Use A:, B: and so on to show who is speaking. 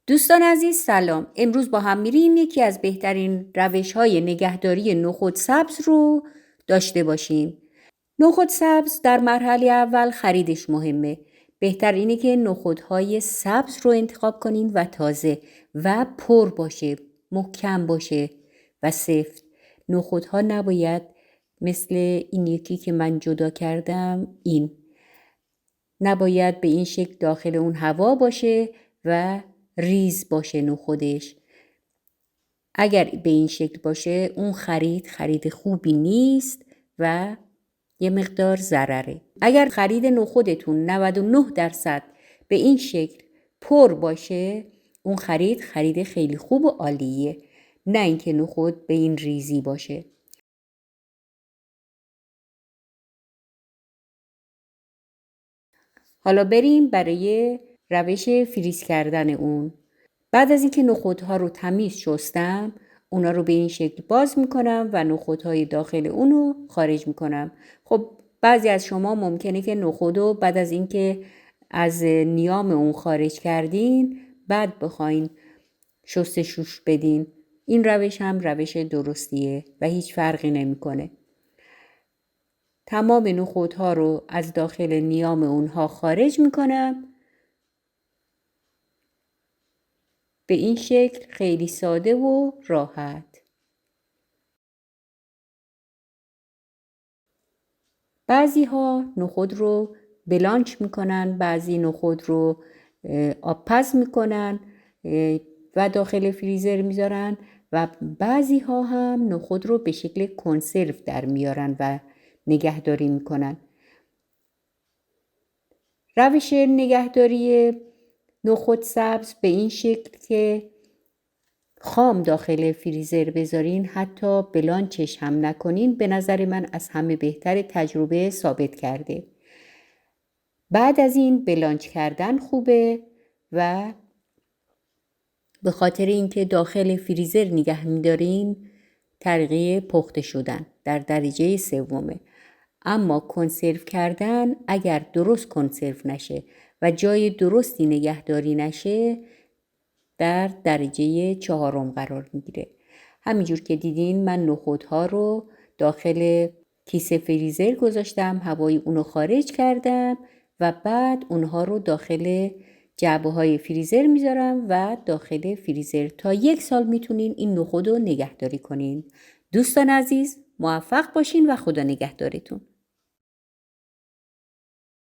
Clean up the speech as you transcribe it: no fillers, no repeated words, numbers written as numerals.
A: دوستان عزیز سلام. امروز با هم میریم یکی از بهترین روش‌های نگهداری نخود سبز رو داشته باشیم. نخود سبز در مرحله اول خریدش مهمه. بهتر اینه که نخودهای سبز رو انتخاب کنین و تازه و پر باشه، محکم باشه و سفت. نخودها نباید مثل این یکی که من جدا کردم نباید به این شکل داخل اون هوا باشه و ریز باشه نخودش. اگر به این شکل باشه اون خرید خوبی نیست و یه مقدار ضرره. اگر خرید نخودتون 99% به این شکل پر باشه اون خرید خیلی خوب و عالیه، نه اینکه نخود به این ریزی باشه. حالا بریم برای روش فریز کردن اون. بعد از اینکه نخودها رو تمیز شستم اونا رو به این شکل باز میکنم و نخودهای داخل اونو خارج میکنم. خب بعضی از شما ممکنه که نخودو بعد از اینکه از نیام اون خارج کردین بعد بخواین شستشوش بدین. این روش هم روش درستیه و هیچ فرقی نمیکنه. تمام نخودها رو از داخل نیام اونها خارج میکنم. به این شکل خیلی ساده و راحت. بعضی ها نخود رو بلانچ میکنن، بعضی نخود رو آبپز میکنن و داخل فریزر میذارن و بعضی ها هم نخود رو به شکل کنسرو در میارن و نگهداری میکنن. روش نگهداری نخود سبز به این شکل که خام داخل فریزر بذارین، حتی بلانچش هم نکنین، به نظر من از همه بهتر تجربه ثابت کرده. بعد از این بلانچ کردن خوبه و به خاطر اینکه داخل فریزر نگه میدارین طریقه پخته شدن در درجه سومه. اما کنسرو کردن اگر درست کنسرو نشه و جای درستی نگهداری نشه در درجه 4 قرار میگیره. همینجور که دیدین من نخودها رو داخل کیسه فریزر گذاشتم، هوای اونو خارج کردم و بعد اونها رو داخل جعبه های فریزر میذارم و داخل فریزر تا 1 سال میتونین این نخود رو نگهداری کنین. دوستان عزیز موفق باشین و خدا نگهدارتون.